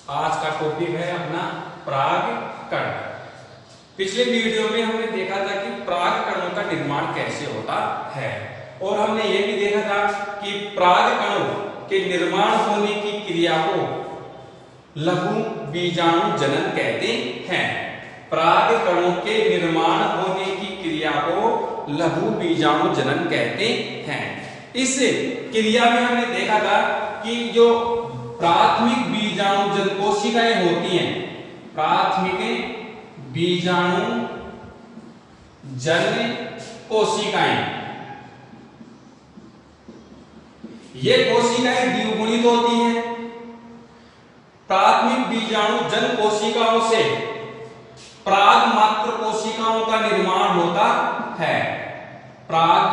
आज का टॉपिक है अपना परागकण। पिछले वीडियो में हमने देखा था कि परागकणों का निर्माण कैसे होता है और हमने ये भी देखा था कि परागकणों के निर्माण होने की क्रिया को लघु बीजाणु जनन कहते हैं। परागकणों के निर्माण होने की क्रिया को लघु बीजाणु जनन कहते हैं। इस क्रिया में हमने देखा था कि जो प्राथमिक बीजाणु जन कोशिकाएं होती हैं, प्राथमिक बीजाणु जन कोशिकाएं, ये कोशिकाएं द्विगुणित होती हैं। प्राथमिक बीजाणु जन कोशिकाओं से पराग मात्र कोशिकाओं का निर्माण होता है। पराग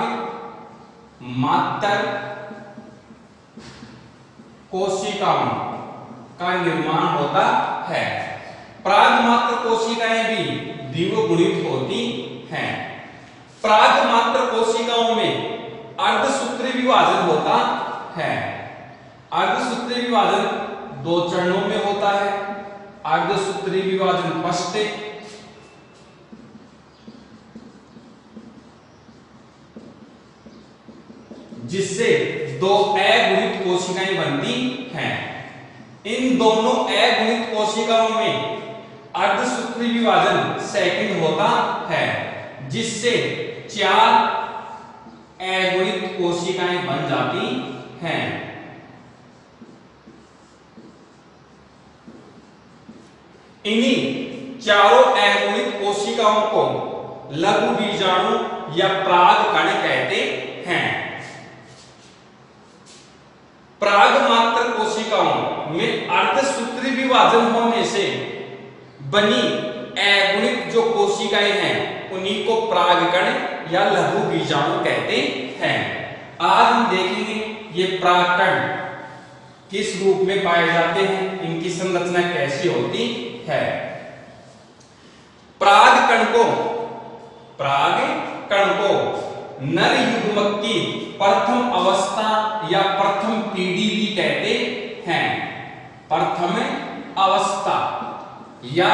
मात्र कोशिकाओं का निर्माण होता है। पराग मात्र कोशिकाएं भी द्विगुणित होती हैं। पराग मात्र कोशिकाओं में अर्धसूत्री विभाजन होता है। अर्धसूत्री विभाजन दो चरणों में होता है। अर्धसूत्री विभाजन फर्स्ट, जिससे दो अगुणित कोशिकाएं बनती हैं। इन दोनों अगुणित कोशिकाओं में अर्धसूत्री विभाजन सेकंड होता है, जिससे चार अगुणित कोशिकाएं बन जाती हैं। इन्हीं चारों अगुणित कोशिकाओं को लघु बीजाणु या परागकण कहते हैं। पराग मात्र कोशिकाओं में अर्धसूत्री विभाजन होने से बनी अगुणित जो कोशिकाएं हैं उन्हीं को परागकण या लघु बीजाणु कहते हैं। आज हम देखेंगे ये परागकण किस रूप में पाए जाते हैं, इनकी संरचना कैसी होती है। परागकण को नर युग्मक की प्रथम अवस्था या प्रथम पीढ़ी भी कहते हैं। प्रथम अवस्था या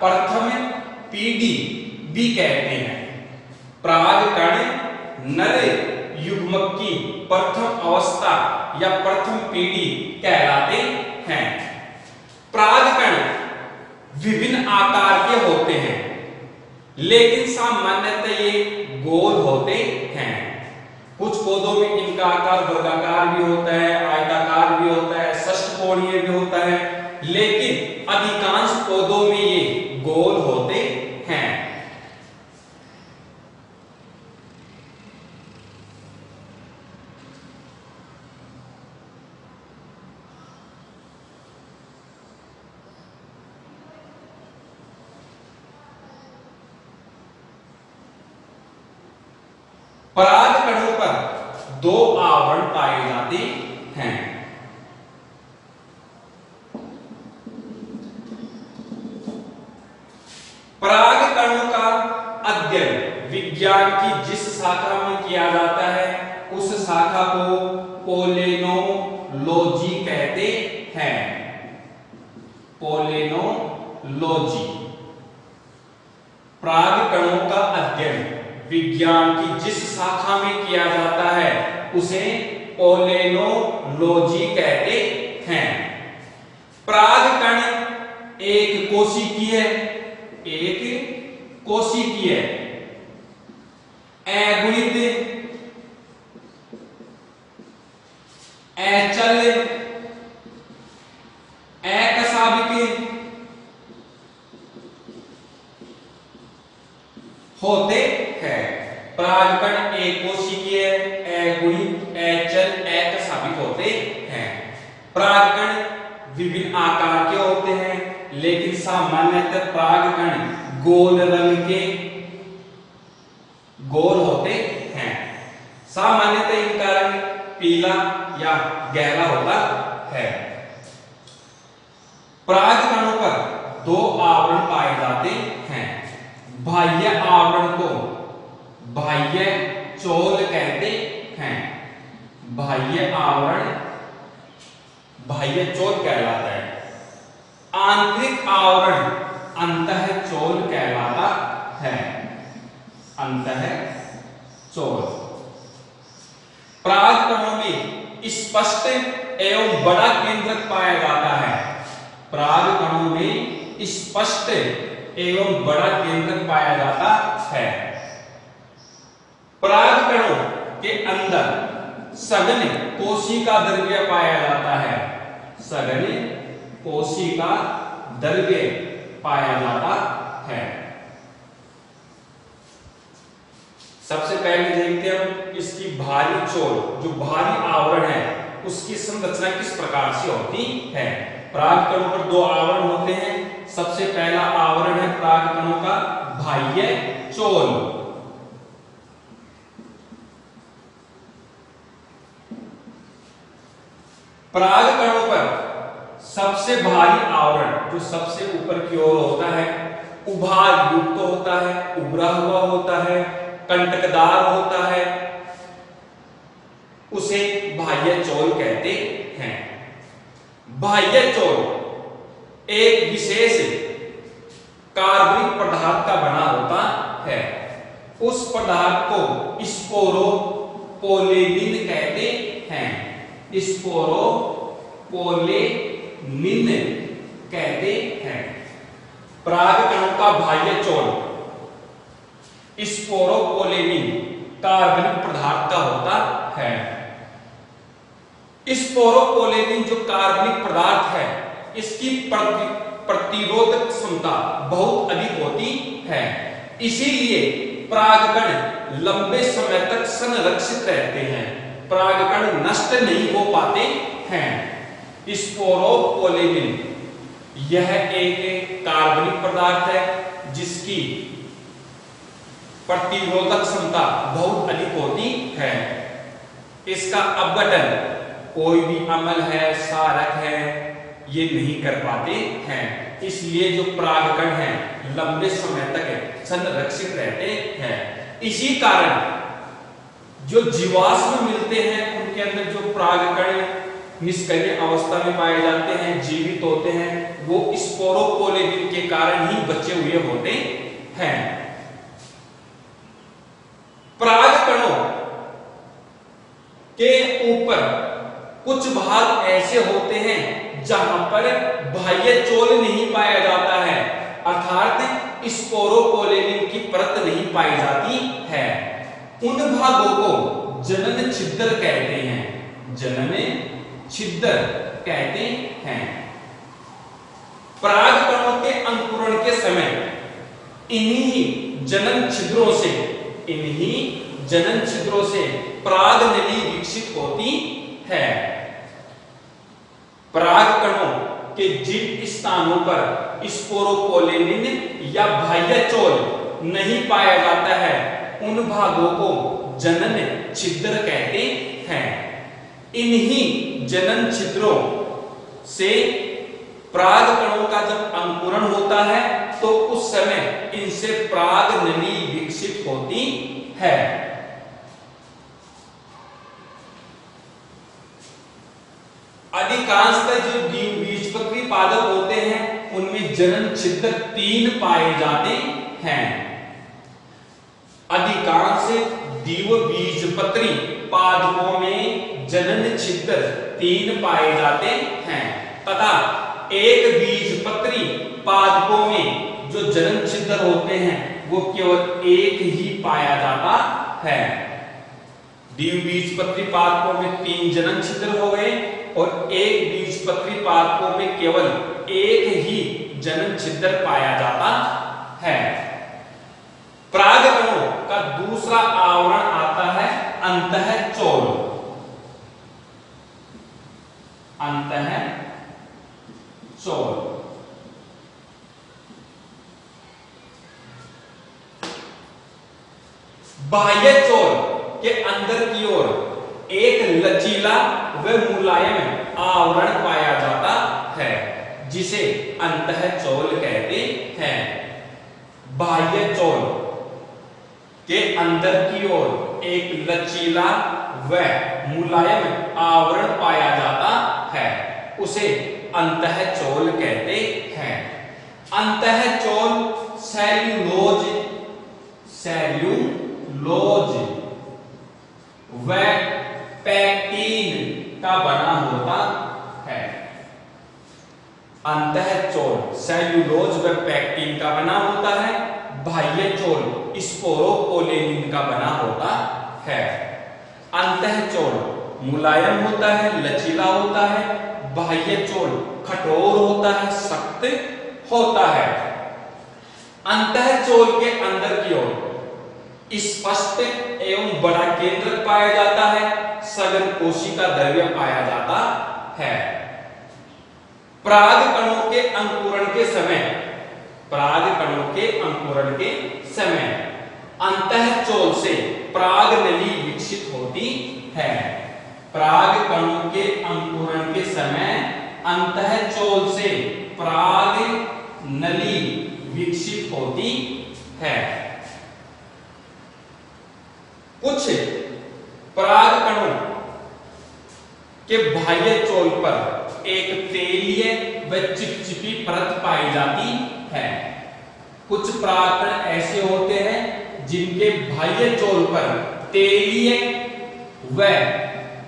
प्रथम पीढ़ी भी कहते हैं। परागकण नर युग्मक की प्रथम अवस्था या प्रथम पीढ़ी कहलाते हैं। परागकण विभिन्न आकार के होते हैं, लेकिन सामान्यतः ये गोल होते हैं। कुछ पौधों में इनका आकार वर्गाकार भी होता है, आयताकार भी होता है, षष्ठकोणीय भी होता है, लेकिन अधिकांश पौधों में ये गोल होते हैं। परागकणों पर दो आवरण पाए जाते हैं। परागकणों का अध्ययन विज्ञान की जिस शाखा में किया जाता है उस शाखा को पोलेनोलॉजी कहते हैं। पोलेनोलॉजी। परागकणों का अध्ययन विज्ञान की जिस शाखा में किया जाता है उसे पोलेनोलॉजी कहते हैं। परागकण एक कोशिकीय अगुणित अचल अकशाभिक होते हैं। परागकण एक कोशिकीय अगुणित अचल अकशाभिक होते हैं। परागकण विभिन्न आकार के होते हैं, लेकिन सामान्यतः परागकण गोल रंग के गोल होते हैं। सामान्यतः इनका रंग पीला या गहरा होता है। परागकणों पर दो आवरण पाए जाते हैं। बाह्य आवरण को बाह्य चोल कहते हैं। बाह्य आवरण बाह्य चोल कहलाता है। आंतरिक आवरण अंतःचोल कहलाता है। अंतःचोल। परागकणों में स्पष्ट एवं बड़ा केंद्रक पाया जाता है। परागकणों में स्पष्ट एवं बड़ा केंद्रक पाया जाता है। परागकणों के अंदर सघन कोशिका द्रव्य पाया जाता है। सघन कोशिका द्रव्य पाया जाता है। सबसे पहले देखते हैं हम इसकी बाहरी चोल, जो बाहरी आवरण है उसकी संरचना किस प्रकार से होती है। परागकणों पर दो आवरण होते हैं। सबसे पहला आवरण है परागकणों का बाह्य चोल। परागकणों पर सबसे भारी आवरण जो सबसे ऊपर की ओर होता है, उभार युक्त होता है, उभरा हुआ होता है, कंटकदार होता है, उसे बाह्य चोल कहते हैं। बाह्य चोल एक विशेष कार्बनिक पदार्थ का बना होता है। उस पदार्थ को स्पोरोपोलेनिन कहते हैं। स्पोरोपोलेनिन कहते हैं। परागकणों का बाह्य चोल स्पोरोपोलेनिन कार्बनिक पदार्थ का होता है। स्पोरोपोलेनिन जो कार्बनिक पदार्थ है, इसकी प्रतिरोधक क्षमता बहुत अधिक होती है। इसीलिए परागकण लंबे समय तक संरक्षित रहते हैं। परागकण नष्ट नहीं हो पाते हैं। स्पोरोपोलेनिन यह एक कार्बनिक पदार्थ है जिसकी प्रतिरोधक क्षमता बहुत अधिक होती है। इसका अपघटन कोई भी अम्ल है, क्षारक है, ये नहीं कर पाते हैं। इसलिए जो परागकण हैं लंबे समय तक संरक्षित रहते हैं। इसी कारण जो जीवाश्म मिलते हैं उनके अंदर जो परागकण निष्क्रिय अवस्था में पाए जाते हैं, जीवित होते हैं, वो स्पोरोपोलेनिन के कारण ही बचे हुए होते हैं। परागकणों के ऊपर कुछ भाग ऐसे होते हैं जहां पर बाह्य चोल नहीं पाया जाता है, अर्थात स्पोरोपोलेनिन की परत नहीं पाई जाती है। उन भागों को जनन छिद्र कहते हैं। जनन छिद्र कहते हैं। परागकणों के अंकुरण के समय इन्हीं जनन छिद्रों से परागनली विकसित होती है। परागकणों के जिन स्थानों पर स्पोरोपोलेनिन या बाह्य चोल नहीं पाया जाता है उन भागों को जनन छिद्र कहते हैं। इन्हीं जनन छिद्रों से परागकणों का जब अंकुरण होता है तो उस समय इनसे परागनली विकसित होती है। अधिकांशतः जो द्विबीजपत्री पादप होते हैं उनमें जनन छिद्र 3 पाए जाते हैं। अधिकांश द्विबीजपत्री पादपों में जनन छिद्र 3 पाए जाते हैं तथा एक बीजपत्री पादपों में जो जनन छिद्र होते हैं वो केवल एक ही पाया जाता है। द्विबीजपत्री पादपों में 3 जनन छिद्र हो गए और एक बीजपत्री पादपों में केवल एक ही जनन छिद्र पाया जाता है। परागकणों का दूसरा आवरण आता है अंतःचोल। अंतःचोल बाह्य चोल के अंदर की ओर एक लचीला व मुलायम आवरण पाया जाता है जिसे अंतःचोल कहते हैं। बाह्य चोल के अंदर की ओर एक लचीला व मुलायम आवरण पाया जाता है, उसे अंतःचोल कहते हैं। अंतःचोल सेल्यूलोज व पैक्टीन का बना होता है। अंतःचोल सेल्यूलोज व पैक्टीन का बना होता है। बाह्य चोल स्पोरोपोलेनिन का बना होता है। अंतःचोल मुलायम होता है, लचीला होता है। बाह्य चोल कठोर होता है, सख्त होता है। अंतःचोल के अंदर की ओर स्पष्ट एवं बड़ा केंद्रक पाया जाता है। सघन कोशिका द्रव्य पाया जाता है। पराग कणों के अंकुरण के समय अंतःचोल से पराग नली विकसित होती है। पराग कणों के अंकुरण के समय अंतःचोल से पराग नली विकसित होती है। कुछ पराग कणों के बाह्य चोल पर एक तेलीय व चिपचिपी परत पाई जाती है। कुछ पराग कण ऐसे होते हैं जिनके बाह्य चोल पर तेलीय व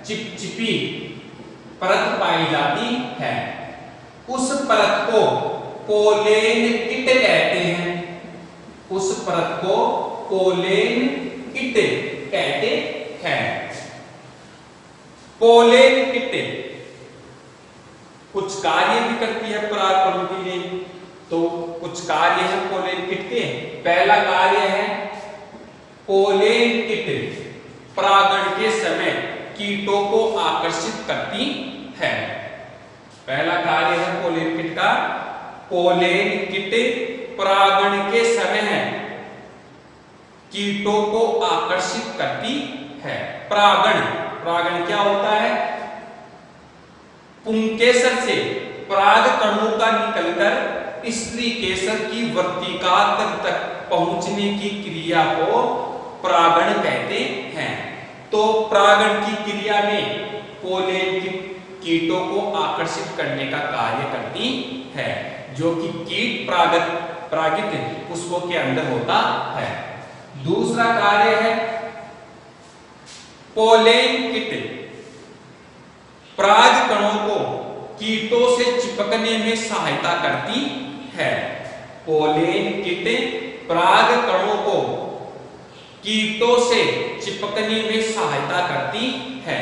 चिपचिपी परत पाई जाती है। उस परत को पोलेन किट कहते हैं। उस परत को पोलेन किट कहते हैं। पोलेन किट कुछ कार्य भी करती है पराग कणों के लिए। तो कुछ कार्य है पोलेन किट के। पहला कार्य है पोलेन किट परागण के समय कीटों को आकर्षित करती है। पहला कार्य है पोलेन किट का। पोलेन किट परागण के समय कीटों को आकर्षित करती है। परागण क्या होता है? पुंकेसर से पराग कणों का निकलकर स्त्री केसर की वर्तिका तक पहुंचने की क्रिया को परागण कहते हैं। तो परागण की क्रिया में पोलेन कीटों को आकर्षित करने का कार्य करती है, जो कि कीट परागित पुष्पों के अंदर होता है। दूसरा कार्य है पोलेन किट पराग कणों को कीटों से चिपकने में सहायता करती है। पोलेन किट पराग कणों को कीटों से चिपकने में सहायता करती है।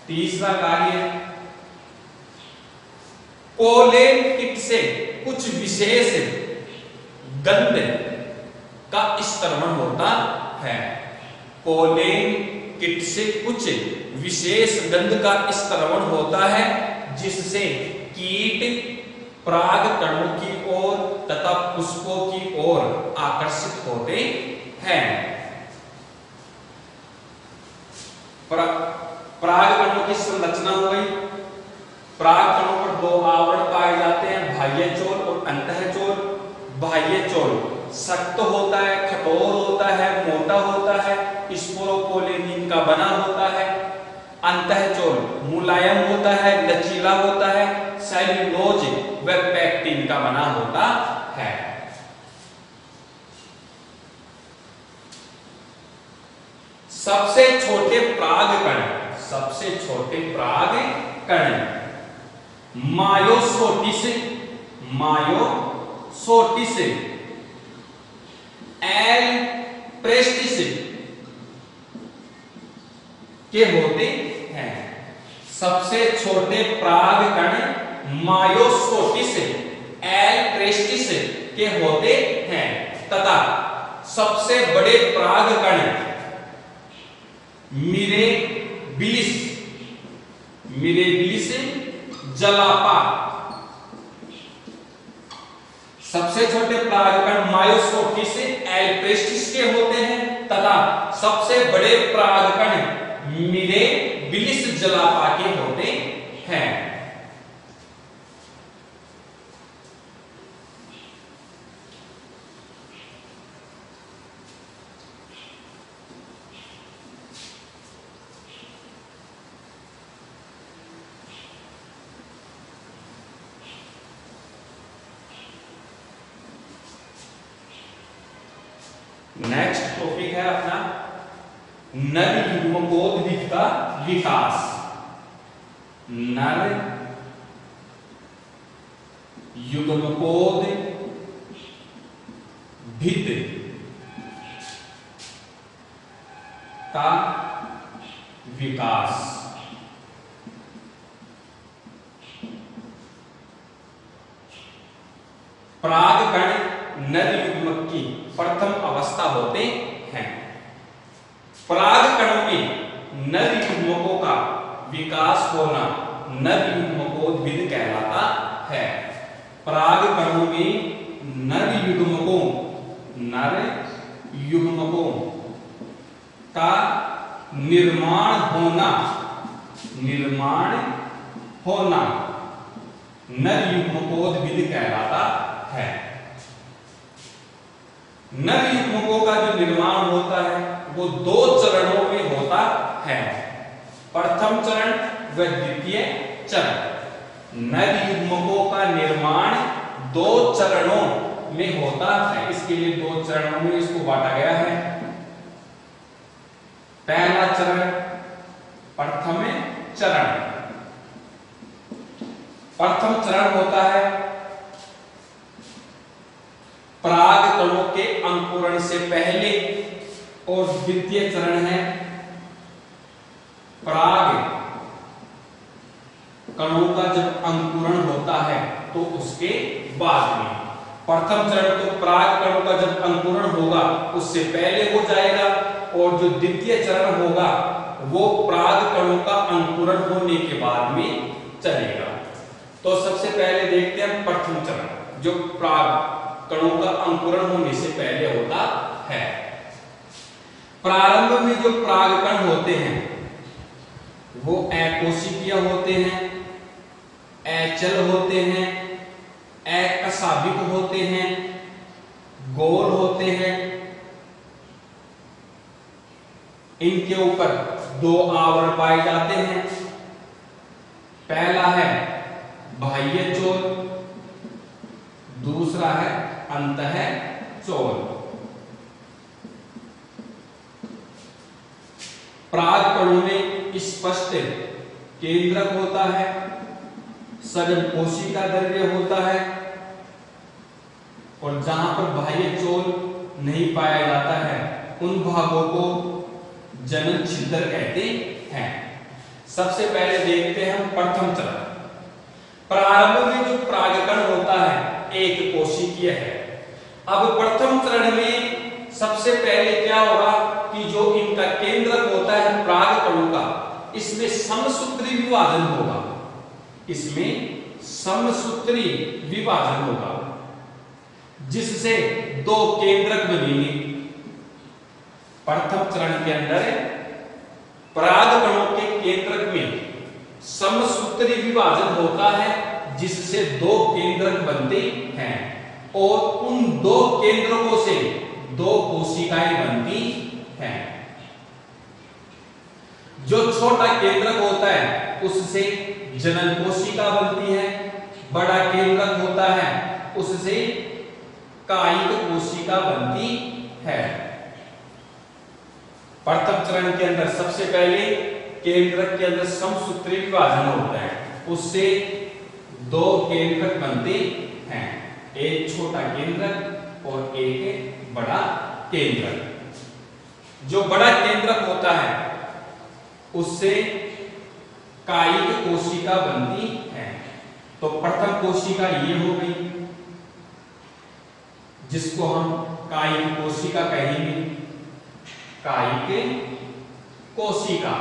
तीसरा कार्य पोलेन किट से कुछ विशेष गंध का स्त्रवण होता है। पोलेन किट से कुछ विशेष गंध का स्त्रवण होता है, जिससे कीट पराग कणों की ओर तथा पुष्पों की ओर आकर्षित होते हैं। पराग कणों की संरचना हो गई। पराग कणों पर दो आवरण पाए जाते हैं, बाह्य चोल और अंतःचोल। बाह्य चोल सख्त होता है, कठोर होता है, मोटा होता है, स्पोरोपोलेनिन का बना होता है। अंतःचोल मुलायम होता है, लचीला होता है, सेल्यूलोज व पैक्टीन का बना होता है। सबसे छोटे पराग कण मायोसोटिस एल प्रेस्टिस के होते हैं। सबसे छोटे पराग कण मायोसोटिस एल प्रेस्टिस के होते हैं तथा सबसे बड़े पराग कण मिरेबिलिस जलापा। सबसे छोटे पराग कण मायोसोटिस एल प्रेस्टिस के होते हैं तथा सबसे बड़े पराग कण मिरेबिलिस जलापा के होते हैं। नेक्स्ट टॉपिक है अपना नर युग्मकोद्भिद का विकास। नर युग्मकोद्भिद का विकास। परागकण नर युग्मक की प्रथम अवस्था होते हैं। परागकणों में नर युग्मकों का विकास होना नर युग्मकोद्भिद कहलाता है। परागकणों में नर युग्मकों का निर्माण होना नर युग्मकोद्भिद कहलाता है। नर युग्मकों का जो निर्माण होता है वो दो चरणों में होता है, प्रथम चरण व द्वितीय चरण। नर युग्मकों का निर्माण दो चरणों में होता है, इसके लिए दो चरणों में इसको बांटा गया है। पहला चरण प्रथम चरण। प्रथम चरण होता है परागकणों के अंकुरण से पहले, और द्वितीय चरण है पराग कणों का जब अंकुरण होता है तो उसके बाद में। प्रथम चरण तो पराग कणों का जब अंकुरण होगा उससे पहले हो जाएगा, और जो द्वितीय चरण होगा वो पराग कणों का अंकुरण होने के बाद में चलेगा। तो सबसे पहले देखते हैं प्रथम चरण, जो पराग कणों का अंकुरण होने से पहले होता है। प्रारंभ में जो परागकण होते हैं वो अकोशिकीय होते हैं, अचल होते हैं, अकशाभिक होते हैं, गोल होते हैं। इनके ऊपर दो आवरण पाए जाते हैं। पहला है बाह्य चोल, दूसरा है अंतःचोल। परागकणों में स्पष्ट केंद्रक होता है, सजन कोशिका द्रव्य होता है, और जहां पर बाह्य चोल नहीं पाया जाता है उन भागों को जनन छिद्र कहते हैं। सबसे पहले देखते हैं हम प्रथम चरण। प्रारंभ में जो परागकण होता है एक कोशिकीय है। अब प्रथम चरण में सबसे पहले क्या होगा कि जो इनका केंद्रक होता है परागकणों का, इसमें समसूत्री विभाजन होगा। इसमें समसूत्री विभाजन होगा जिससे दो केंद्रक बनेंगे। प्रथम चरण के अंदर परागकणों के केंद्रक में समसूत्री विभाजन होता है जिससे दो केंद्रक बनते हैं, और उन दो केंद्रकों से दो कोशिकाएं बनती हैं। जो छोटा केंद्रक होता है उससे जनन कोशिका बनती है, बड़ा केंद्रक होता है उससे कायिक कोशिका बनती है। प्रथम चरण के अंदर सबसे पहले केंद्रक के अंदर समसूत्री विभाजन होता है, उससे दो केंद्रक बनते हैं, एक छोटा केंद्रक और एक बड़ा केंद्रक। जो बड़ा केंद्रक होता है उससे कायिक कोशिका बनती है। तो प्रथम कोशिका ये हो गई जिसको हम कायिक कोशिका कहेंगे, कायिक कोशिका।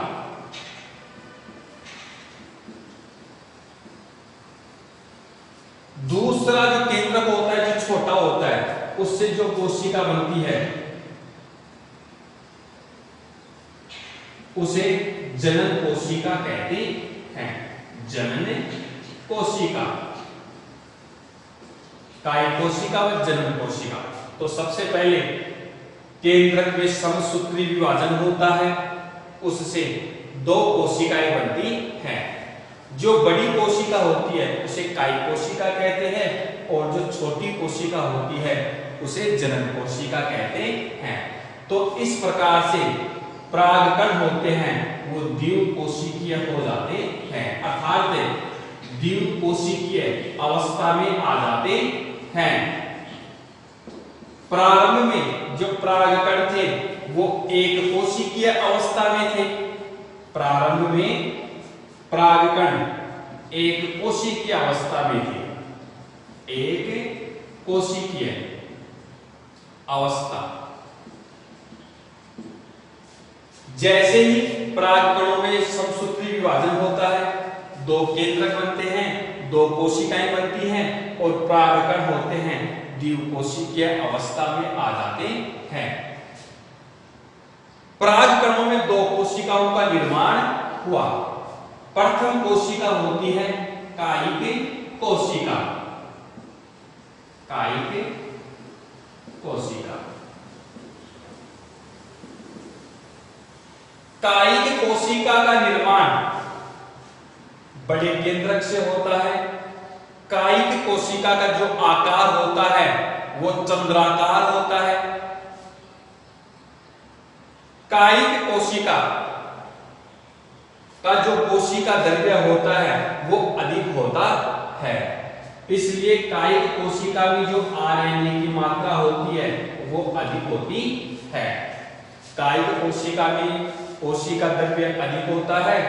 दूसरा जो केंद्रक होता है जो छोटा होता है उससे जो कोशिका बनती है उसे जनन कोशिका कहते हैं। जनन कोशिका, कायिक कोशिका व जनन कोशिका। तो सबसे पहले केंद्रक में समसूत्री विभाजन होता है, उससे दो कोशिकाएं बनती हैं। जो बड़ी कोशिका होती है उसे कायिक कोशिका कहते हैं, और जो छोटी कोशिका होती है उसे जनन कोशिका कहते हैं। तो इस प्रकार से परागकण होते हैं वो द्विकोशिकीय हो जाते हैं, अर्थात द्विकोशिकीय अवस्था में आ जाते हैं। प्रारंभ में जो परागकण थे वो एक कोशिकीय अवस्था में थे। प्रारंभ में परागकण एक कोशिकीय अवस्था में थे, एक कोशिकीय अवस्था। जैसे ही परागकणों में समसूत्री विभाजन होता है, दो केंद्रक बनते हैं, दो कोशिकाएं बनती हैं और परागकण होते हैं द्विकोशिकीय अवस्था में आ जाते हैं। परागकणों में दो कोशिकाओं का निर्माण हुआ। प्रथम कोशिका होती है कायिक कोशिका, कायिक कोशिका। कायिक कोशिका का निर्माण बड़े केंद्रक से होता है। कायिक कोशिका का जो आकार होता है वो चंद्राकार होता है। कायिक कोशिका का जो कोशिका द्रव्य होता है वो अधिक होता है, इसलिए कायिक कोशिका में जो आरएनए की मात्रा होती है वो अधिक होती है। कायिक कोशिका में कोशिका द्रव्य अधिक होता है,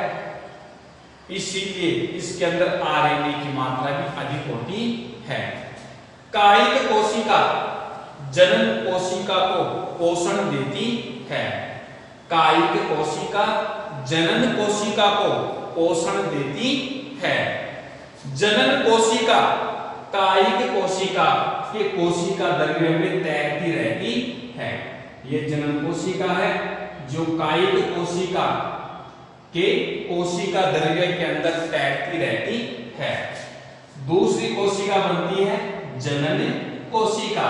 इसीलिए इसके अंदर आरएनए की मात्रा भी अधिक होती है। कायिक कोशिका जनन कोशिका को पोषण देती है। कायिक कोशिका जनन कोशिका को पोषण देती है। जनन कोशिका कायिक कोशिका के कोशिका द्रव्य में तैरती रहती है। यह जनन कोशिका है जो कायिक कोशिका के कोशिका द्रव्य के अंदर तैरती रहती है। दूसरी कोशिका बनती है जनन कोशिका।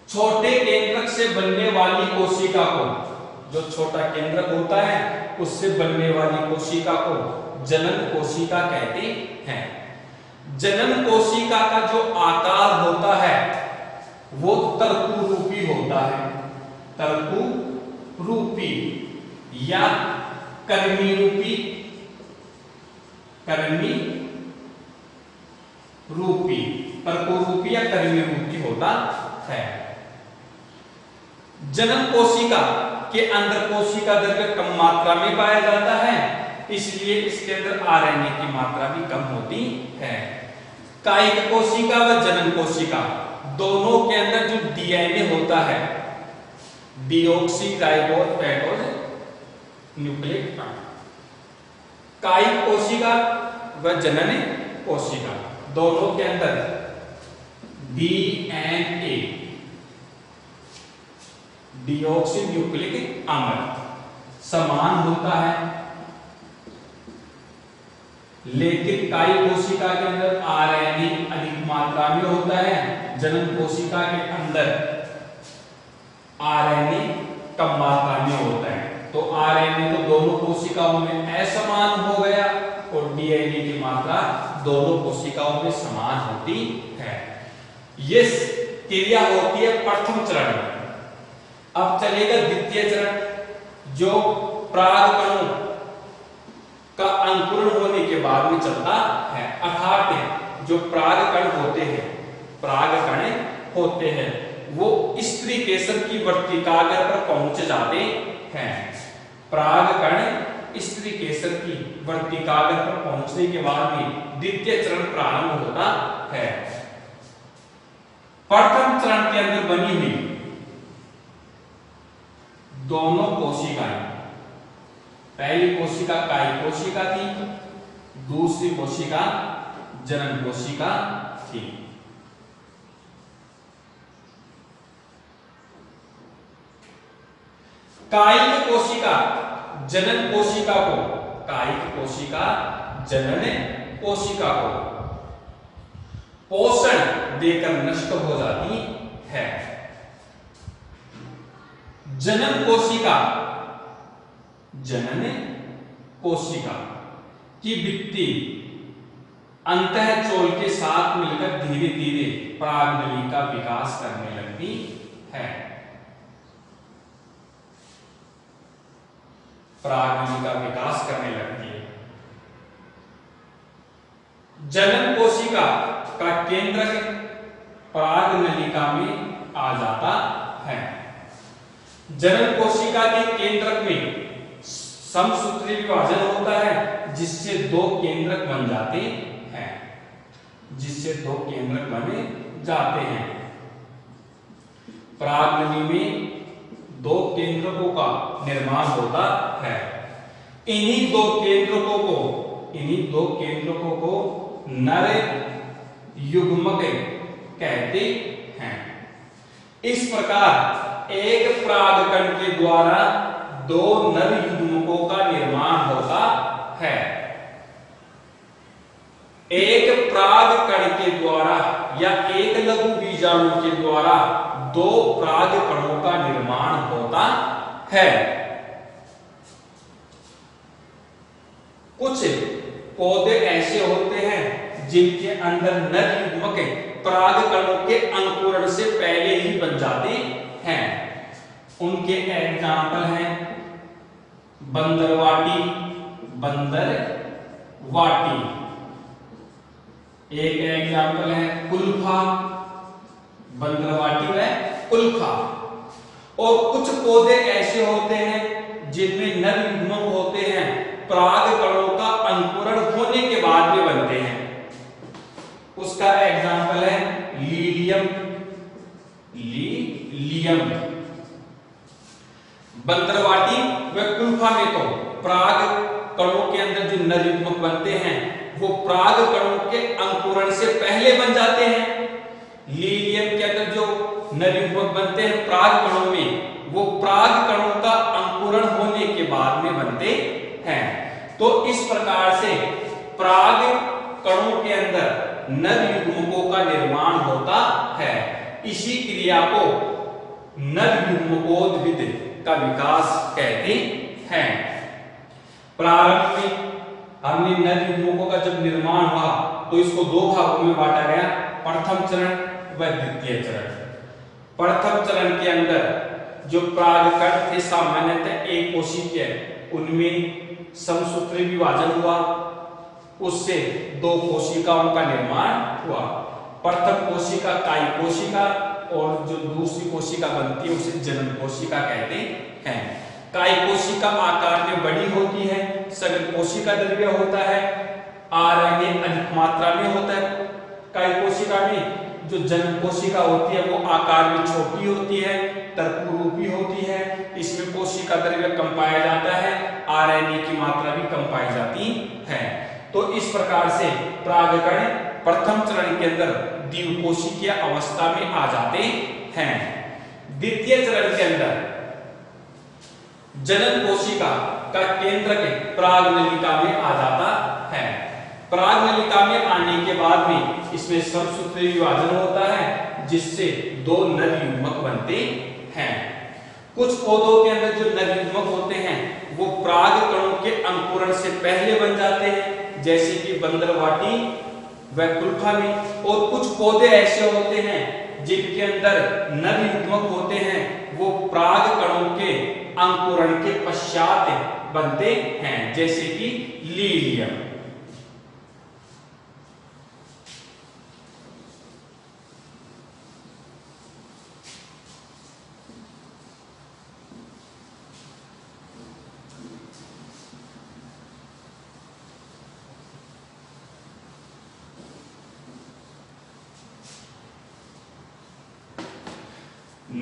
छोटे केंद्रक से बनने वाली कोशिका को, जो छोटा केंद्रक होता है उससे बनने वाली कोशिका को जनन कोशिका कहते हैं। जनन कोशिका का जो आकार होता है वो तर्कु रूपी होता है। तर्कु रूपी या कर्मी रूपी, कर्मी रूपी, तर्कु रूपी या कर्मी रूपी होता है। जनन कोशिका के अंदर कोशिका द्रव्य कम मात्रा में पाया जाता है, इसलिए इसके अंदर आरएनए की मात्रा भी कम होती है। कायिक कोशिका व जनन कोशिका दोनों के अंदर जो डीएनए होता है, डीऑक्सीराइबोस न्यूक्लिक एसिड, कायिक कोशिका व जनन कोशिका दोनों के अंदर डीएनए डीऑक्सी न्यूक्लिक अम्ल समान होता है, लेकिन कायिक कोशिका के अंदर आरएनए अधिक मात्रा में होता है। जनन कोशिका के अंदर आरएनए कम मात्रा में होता है। तो आरएनए तो दोनों कोशिकाओं में असमान हो गया और डीएनए की मात्रा दोनों कोशिकाओं में समान होती है। ये क्रिया होती है प्रथम चरण में। अब चलेगा द्वितीय चरण, जो परागकणों का अंकुरण होने के बाद में चलता है। अर्थात जो परागकण होते हैं वो स्त्री केसर की वर्तिकाग्र पर पहुंच जाते हैं। परागकण स्त्री केसर की वर्तिकाग्र पर पहुंचने के बाद में द्वितीय चरण प्रारंभ होता है। प्रथम चरण के अंदर बनी हुई दोनों कोशिकाएं, पहली कोशिका कायिक कोशिका थी, दूसरी कोशिका जनन कोशिका थी। कायिक कोशिका जनन कोशिका को, कायिक कोशिका जनन कोशिका को पोषण देकर नष्ट हो जाती है। जनन कोशिका जनन कोशिका की भित्ति अंतःचोल के साथ मिलकर धीरे धीरे परागनली का विकास करने लगती है। परागनली का विकास करने लगती है। जनन कोशिका का केंद्रक परागनलिका में आ जाता है। जनन कोशिका के केंद्रक में समसूत्री विभाजन होता है, जिससे दो केंद्रक बन जाते हैं, जिससे दो केंद्रक बने जाते हैं। परागनली में दो केंद्रकों का निर्माण होता है। इन्हीं दो केंद्रकों को नर युग्मक कहते हैं। इस प्रकार एक परागकण के द्वारा दो नर युग्मकों का निर्माण होता है। एक परागकण के द्वारा या एक लघु बीजाणु के द्वारा दो परागकणों का निर्माण होता है। कुछ पौधे ऐसे होते हैं जिनके अंदर नर युग्मक परागकणों के अंकुरण से पहले ही बन जाते हैं। उनके एग्जाम्पल हैं बंदरवाटी, एक एग्जाम्पल है कुल्फा, बंदरवाटी व कुल्फा। और कुछ पौधे ऐसे होते हैं जिनमें नर युग्मक होते हैं, परागकणों का अंकुरण होने के बाद में बनते हैं। उसका एग्जाम्पल है लीलियम, बंदरवाटी व कुल्फा में तो परागकणों के अंदर जो नर युग्मक बनते हैं वो परागकणों के अंकुरण से पहले बन जाते हैं। लीलियम के अंदर जो नर युग्मक बनते हैं परागकणों में, वो परागकणों का अंकुरण होने के बाद में बनते हैं। तो इस प्रकार से परागकणों के अंदर नर युग्मकों का निर्माण होता है। इसी क्रिया को नर युग्मकोद्भिद का विकास कहते हैं। प्रारंभ में हमने नर युग्मकों का जब निर्माण हुआ तो इसको दो भागों में बांटा गया, प्रथम चरण व द्वितीय चरण। प्रथम चरण के अंदर जो परागकण थे सामान्यतः एक कोशिकीय, उनमें समसूत्री विभाजन हुआ, उससे दो कोशिकाओं का निर्माण हुआ। प्रथम कोशिका काई कोशिका और जो दूसरी कोशिका बनती है उसे जनन कोशिका कहते हैं। काई कोशिका आकार में बड़ी होती है, सघन कोशिका द्रव्य होता है, आरएनए अधिक मात्रा में होता है। काई कोशिका में जो जनन कोशिका होती है वो आकार में छोटी होती है, तर्करूपी होती है, इसमें कोशिका द्रव्य कम पाया जाता है, आरएनए की मात्रा भी कम पाई जाती है। तो इस प्रकार से परागकण प्रथम चरण के अंदर द्विकोशिकीय अवस्था में आ जाते हैं। द्वितीय चरण के अंदर जनन कोशिका का केंद्रक परागनलिका में आ जाता है। परागनलिका में आने के बाद में इसमें समसूत्री विभाजन होता है, जिससे दो नर युग्मक बनते हैं। कुछ पौधों के अंदर जो नर युग्मक होते हैं वो परागकणों के अंकुरण से पहले बन जाते हैं, जैसे कि बंदरवाटी व कुल्फा में। और कुछ पौधे ऐसे होते हैं जिनके अंदर नर युग्मक होते हैं, वो परागकणों के अंकुरण के पश्चात बनते हैं, जैसे कि लीलियम।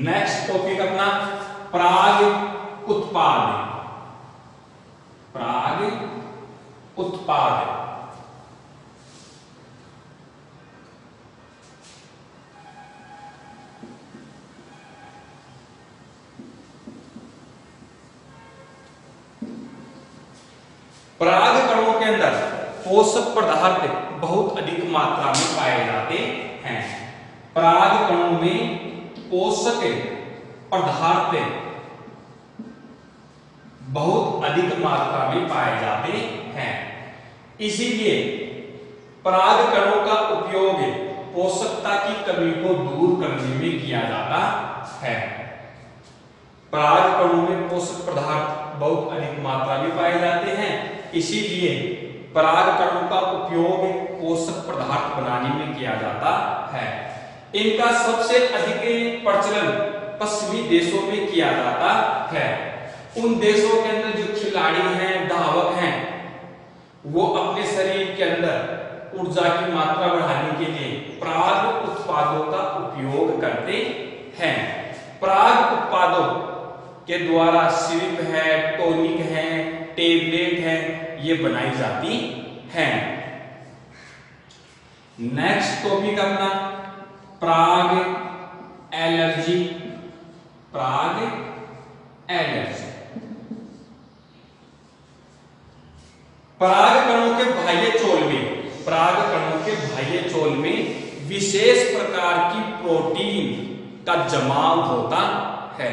नेक्स्ट टॉपिक अपना पराग उत्पाद। पराग उत्पाद परागकणों के अंदर पोषक पदार्थ बहुत अधिक मात्रा में पाए जाते हैं। परागकणों में पोषक पदार्थ बहुत अधिक मात्रा में पाए जाते हैं। इसीलिए परागकणों का उपयोग पोषकता की कमी को दूर करने में किया जाता है। परागकणों में पोषक पदार्थ बहुत अधिक मात्रा में पाए जाते हैं, इसीलिए परागकणों का उपयोग पोषक पदार्थ बनाने में किया जाता है। इनका सबसे अधिक प्रचलन पश्चिमी देशों में किया जाता है। उन देशों के अंदर जो खिलाड़ी हैं, धावक हैं, वो अपने शरीर के अंदर ऊर्जा की मात्रा बढ़ाने के लिए पराग उत्पादों का उपयोग करते हैं। पराग उत्पादों के द्वारा सिरप है, टॉनिक है, टेबलेट है, ये बनाई जाती हैं। नेक्स्ट टॉपिक अपना पराग एलर्जी। पराग एलर्जी परागकणों के बाह्य चोल में, परागकणों के बाह्य चोल में विशेष प्रकार की प्रोटीन का जमाव होता है।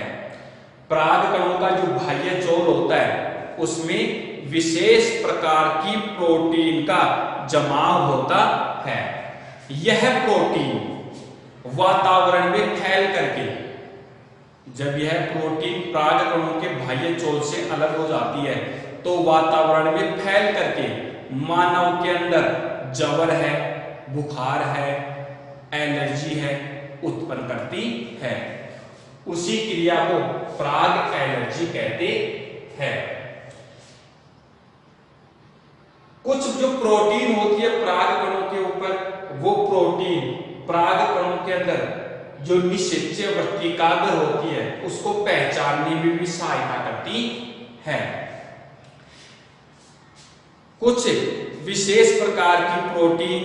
परागकणों का जो बाह्य चोल होता है उसमें विशेष प्रकार की प्रोटीन का जमाव होता है। यह प्रोटीन वातावरण में फैल करके, जब यह प्रोटीन परागकणों के बाह्य चोल से अलग हो जाती है तो वातावरण में फैल करके मानव के अंदर ज्वर है, बुखार है, एलर्जी है उत्पन्न करती है। उसी क्रिया को पराग एलर्जी कहते हैं। कुछ जो प्रोटीन होती है परागकणों के ऊपर, वो प्रोटीन परागकणों के अंदर जो निषेच्य वर्तिकाग्र होती है उसको पहचानने में भी सहायता करती है। कुछ विशेष प्रकार की प्रोटीन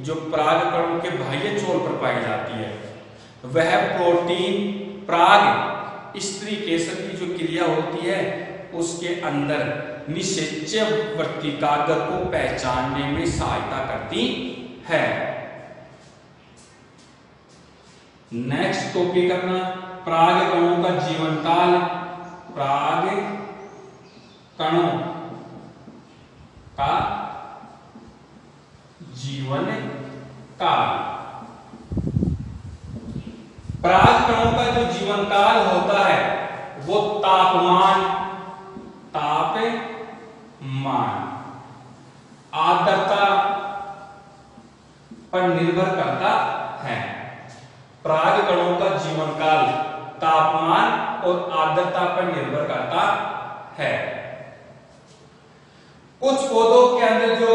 जो परागकणों के बाह्य चोल पर पाई जाती है, वह प्रोटीन पराग स्त्री केसर की जो क्रिया होती है उसके अंदर निषेच्य वर्तिकाग्र को पहचानने में सहायता करती है। नेक्स्ट टॉपिक अपना परागकणों का जीवन काल। परागकणों का जीवन काल। परागकणों का जो जीवन काल होता है वो तापमान, आर्द्रता पर निर्भर करता है। परागकणों का जीवन काल तापमान और आर्द्रता पर निर्भर करता है। कुछ पौधों के अंदर जो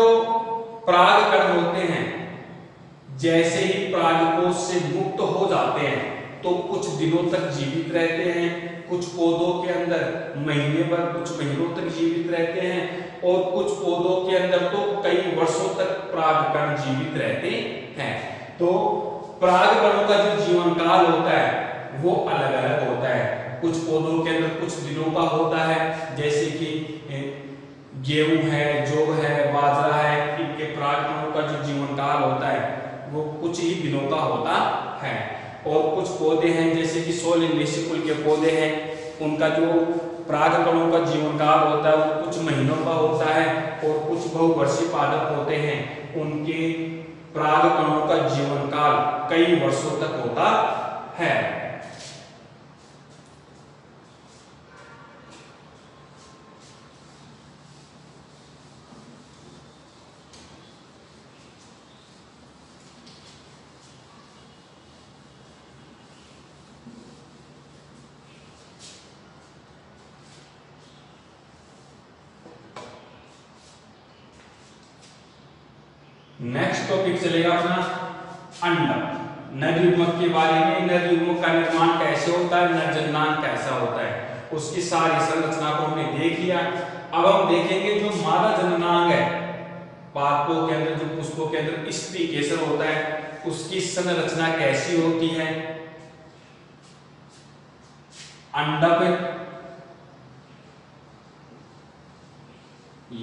परागकण होते हैं, जैसे ही परागकोश से मुक्त हो जाते हैं तो कुछ दिनों तक जीवित रहते हैं। कुछ पौधों के अंदर महीने भर, कुछ महीनों तक जीवित रहते हैं और कुछ पौधों के अंदर तो कई वर्षों तक परागकण जीवित रहते हैं। तो परागकणों का जो जीवन काल होता है वो अलग अलग होता है। कुछ पौधों के अंदर कुछ दिनों का होता है, जैसे कि गेहूं है, जौ है, बाजरा है, इनके परागकणों का जो जीवन काल होता है वो कुछ ही दिनों का होता है। और कुछ पौधे हैं जैसे कि सोलेनेसी कुल के पौधे हैं, उनका जो परागकणों का जीवन काल होता है वो कुछ महीनों का होता है। और कुछ बहुवर्षीय पादप होते हैं, उनके परागकणों का जीवन काल कई वर्षों तक होता है। नेक्स्ट टॉपिक चलेगा अपना अंडक। नर युग्मक के बारे में, नर युग्मक का निर्माण कैसे होता है, नर जननांग कैसा होता है, उसकी सारी संरचना को हमने देख लिया। अब हम देखेंगे जो मादा जननांग है, पादपों के अंदर, जो पुष्पों के अंदर स्त्री केसर होता है, उसकी संरचना कैसी होती है। अंडक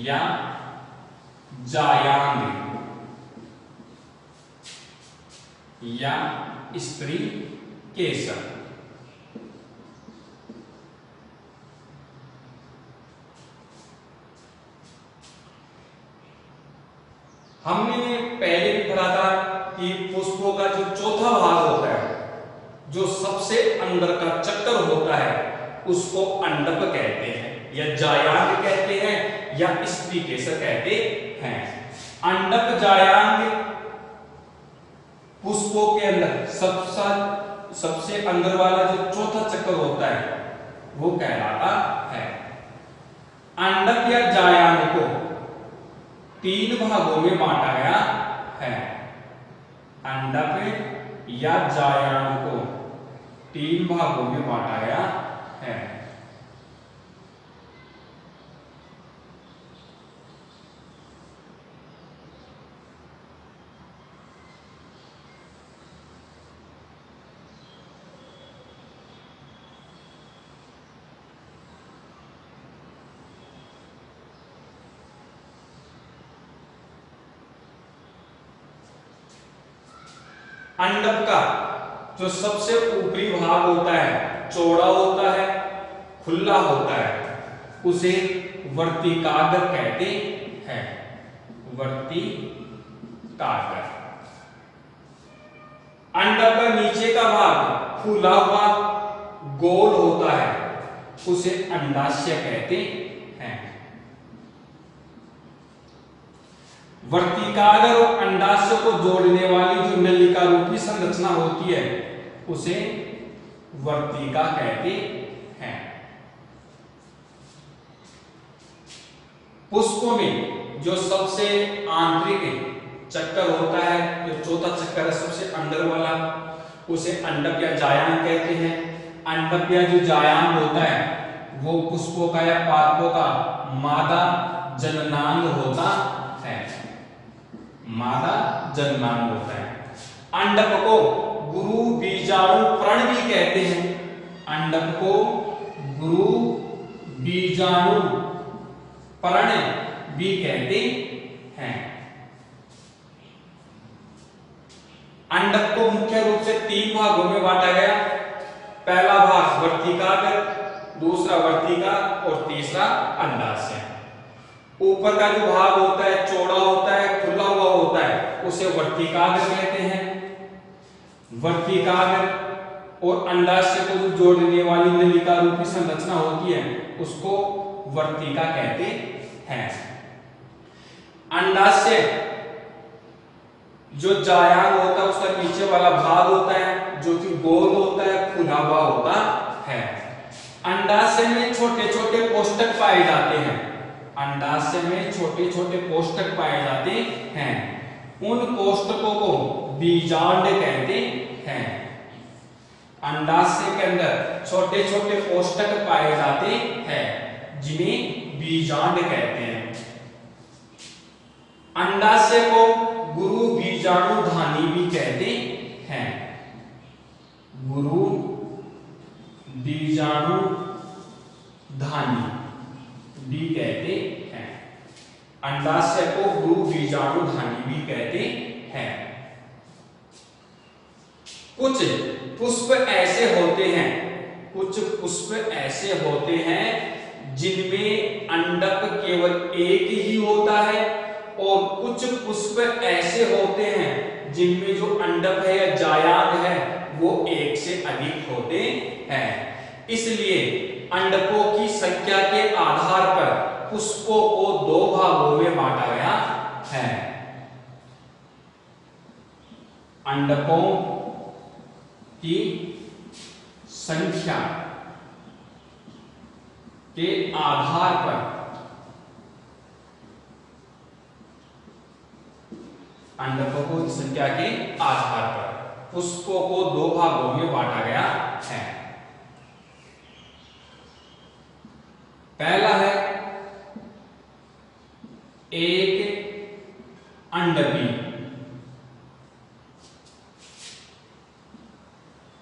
या जायांग या स्त्री केसर। हमने पहले भी पढ़ा था कि पुष्पों का जो चौथा भाग होता है, जो सबसे अंदर का चक्कर होता है, उसको अंडक कहते हैं या जायांग कहते हैं या स्पीकेसर कहते हैं। अंडक जायांग पुष्पों के अंदर सबसे अंदर वाला जो चौथा चक्कर होता है वो कहलाता है। अंडक या जायांग को 3 भागों में बांटा गया है। अंडक या जायांग को 3 भागों में बांटा गया है। अंडक का जो सबसे ऊपरी भाग होता है, चौड़ा होता है, खुला होता है, उसे वर्तिकाग्र कहते हैं। वर्तिकाग्र। अंडक का नीचे का भाग फूला हुआ गोल होता है, उसे अंडाशय कहते हैं। वर्तिकाग्र और अंडाशय को जोड़ने वाली जो नलिका रूपी संरचना होती है उसे वर्तिका कहते हैं। पुष्पों में जो सबसे आंतरिक चक्कर होता है, जो चौथा चक्कर है सबसे अंदर वाला, उसे अंडक या जायांग कहते हैं। अंडक या जो जायांग होता है वो पुष्पों का या पादपों का मादा जननांग होता है। मादा जननांग होता है। अंडक को गुरु बीजाणु पर्ण भी कहते हैं। अंडक को गुरु बीजाणु पर्ण भी कहते हैं। अंडक को मुख्य रूप से 3 भागों में बांटा गया। पहला भाग वर्तिकाग्र, दूसरा वर्तिका और तीसरा अंडाशय। ऊपर का जो भाग होता है चौड़ा होता है, खुला हुआ होता है, उसे वर्तिकाग्र कहते हैं। वर्तिकाग्र और अंडाशय को जो जोड़ने वाली नलिका रूपी संरचना होती है उसको वर्तिका कहते हैं। अंडाशय जो जायांग होता है उसका नीचे वाला भाग होता है जो कि गोल होता है, खुला हुआ होता है। अंडाशय में छोटे छोटे कोष्ठक पाए जाते हैं। अंडाशय में छोटे छोटे कोष्ठक पाए जाते हैं। उन कोष्ठकों को बीजांड कहते हैं। अंडाशय के अंदर छोटे छोटे कोष्ठक पाए जाते हैं जिन्हें बीजांड कहते हैं। अंडाशय को गुरु बीजाणु धानी भी कहते हैं। गुरु बीजाणु धानी भी कहते हैं। अंडाशय को गुरु बीजाणु धानी भी कहते हैं। कुछ पुष्प ऐसे होते हैं, कुछ पुष्प ऐसे होते हैं जिनमें अंडक केवल एक ही होता है और कुछ पुष्प ऐसे होते हैं जिनमें जो अंडक है या जायांग है वो एक से अधिक होते हैं। इसलिए अंडकों की संख्या के आधार पर पुष्पों को 2 भागों में बांटा गया है। अंडकों की संख्या के आधार पर अंडकों को संख्या के आधार पर पुष्पों को 2 भागों में बांटा गया है। पहला है एक अंडबी,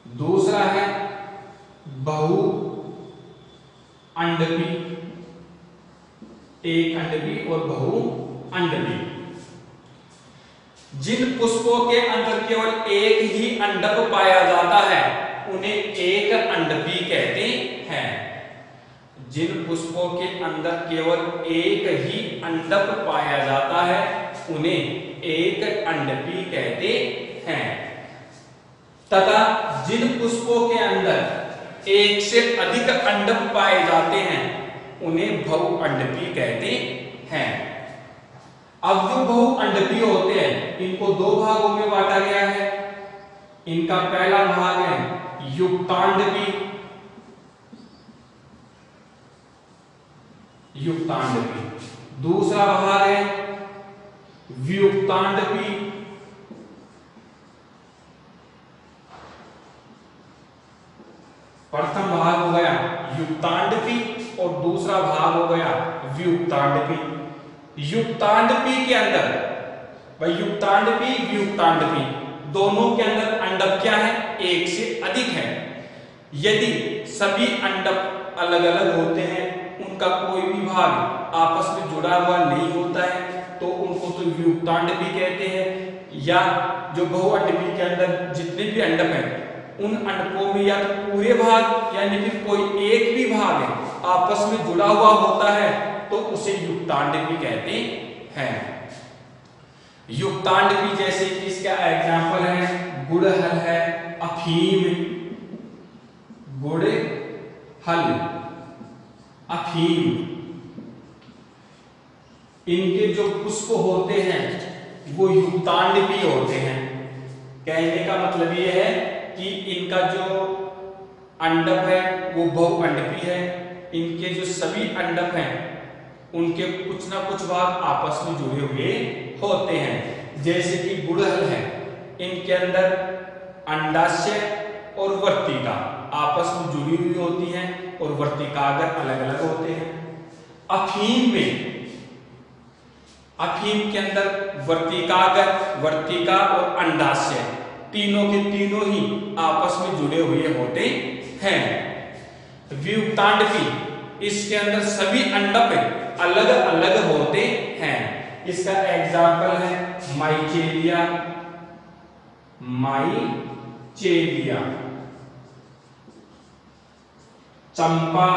दूसरा है बहु अंडबी, एक अंडबी और बहु अंडबी। जिन पुष्पों के अंदर केवल एक ही अंडक पाया जाता है उन्हें एक अंडबी कहते हैं। जिन पुष्पों के अंदर केवल एक ही अंडक पाया जाता है उन्हें एक अंडपी कहते हैं तथा जिन पुष्पों के अंदर एक से अधिक अंडक पाए जाते हैं उन्हें बहुअंडपी कहते हैं। अब जो बहुअंडपी होते हैं इनको दो भागों में बांटा गया है। इनका पहला भाग है युक्तांडपी, दूसरा भाग है वियुक्तांडपी। प्रथम भाग हो गया युक्तांडपी और दूसरा भाग हो गया वियुक्तांडपी। युक्तांडपी के अंदर भाई युक्तांडपी वियुक्तांडपी दोनों के अंदर अंडक क्या है, एक से अधिक है। यदि सभी अंडक अलग अलग होते हैं, उनका कोई भी भाग आपस में जुड़ा हुआ नहीं होता है तो उनको तो वियुक्तांडपी कहते हैं। या जो बहुअंडपी के अंदर जितने भी अंडक हैं उन अंडकों में या तो पूरे भाग यानी कि कोई एक भी भाग है आपस में जुड़ा हुआ होता है तो उसे युक्तांडपी कहते हैं। युक्तांडपी जैसे कि इसका एग्जाम्पल है गुड़हल है, अफीम, गुड़हल, अफीम, इनके जो पुष्प होते हैं वो युक्तांडपी होते हैं। कहने का मतलब ये है कि इनका जो अंडक है वो बहुअंडपी है। इनके जो सभी अंडक हैं उनके कुछ ना कुछ भाग आपस में जुड़े हुए होते हैं। जैसे कि गुड़हल है, इनके अंदर अंडाशय और वर्तिका आपस में जुड़ी हुई होती हैं और वर्तिकाग्र अलग अलग होते हैं। अफीम में, अफीम के अंदर वर्तिकाग्र, वर्तिका और अंडाशय तीनों के तीनों ही आपस में जुड़े हुए होते हैं। वियुक्तांडपी, इसके अंदर सभी अंडक अलग अलग होते हैं। इसका एग्जाम्पल है माइचेलिया, माइचेलिया, चंपा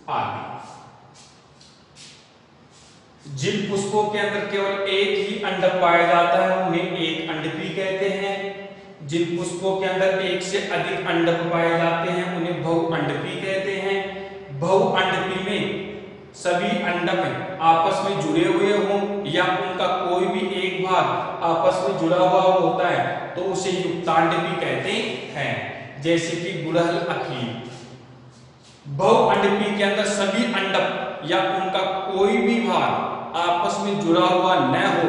आदि। जिन पुष्पों के अंदर केवल एक ही अंडक पाया जाता है उन्हें एक अंडपी कहते हैं। जिन पुष्पों के अंदर एक से अधिक अंडक पाए जाते हैं उन्हें बहुअंडपी कहते हैं। बहुअंडपी में सभी अंडक आपस में जुड़े हुए हों या उनका कोई भी एक भाग आपस में जुड़ा हुआ होता है तो उसे युक्तांडपी कहते हैं। जैसे कि गुड़हल, अफीम। बहुअंडपी के अंदर सभी अंडक या उनका कोई भी भाग आपस में जुड़ा हुआ न हो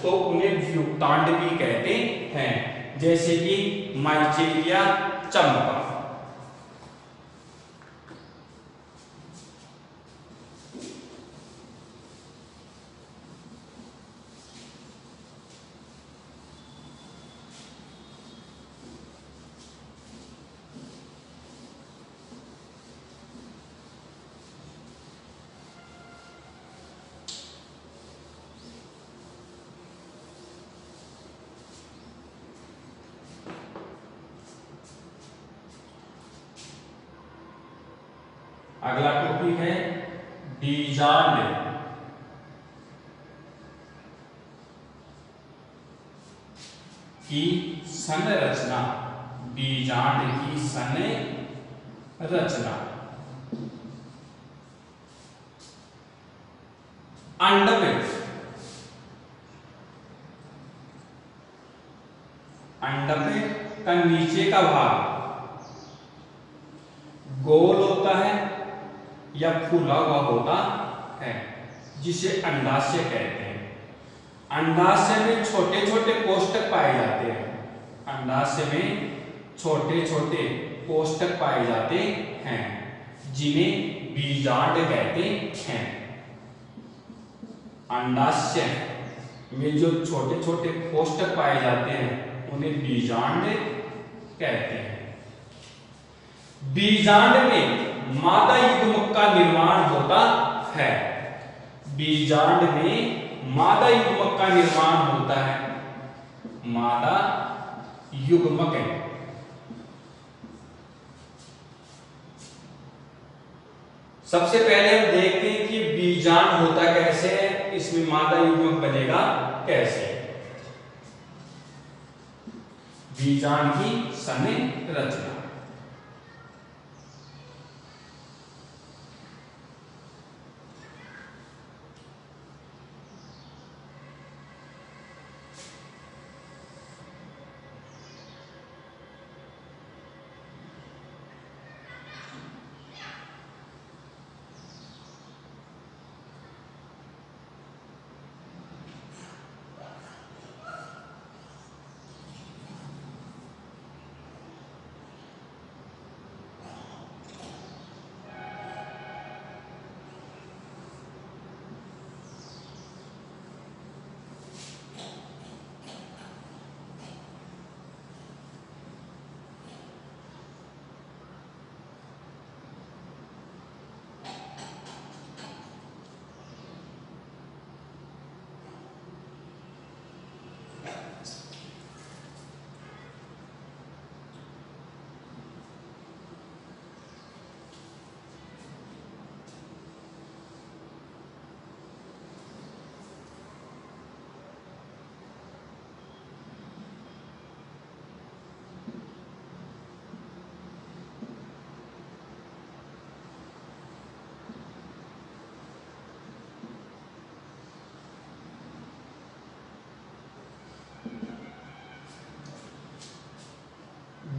तो उन्हें वियुक्तांडपी कहते हैं। जैसे कि माइचेलिया, चंपा। अगला टॉपिक है बीजांड की संरचना। बीजांड की संरचना। अंडक, अंडक का नीचे का भाग गोल होता है या फूला हुआ होता है जिसे अंडाशय कहते हैं। अंडाशय में छोटे छोटे कोष्ठक पाए जाते हैं। अंडाशय में छोटे छोटे कोष्ठक पाए जाते हैं जिन्हें बीजांड कहते हैं। अंडाशय में जो छोटे छोटे कोष्ठक पाए जाते हैं उन्हें बीजांड कहते हैं। बीजांड में मादा युग्मक का निर्माण होता है। बीजांड में मादा युग्मक का निर्माण होता है। मादा युग्मक है। सबसे पहले हम देखते हैं कि बीजांड होता कैसे है, इसमें मादा युग्मक बनेगा कैसे। बीजांड की संरचना।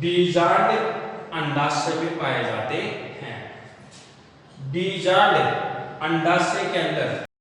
बीजांड अंडाशय में पाए जाते हैं। बीजांड अंडाशय के अंदर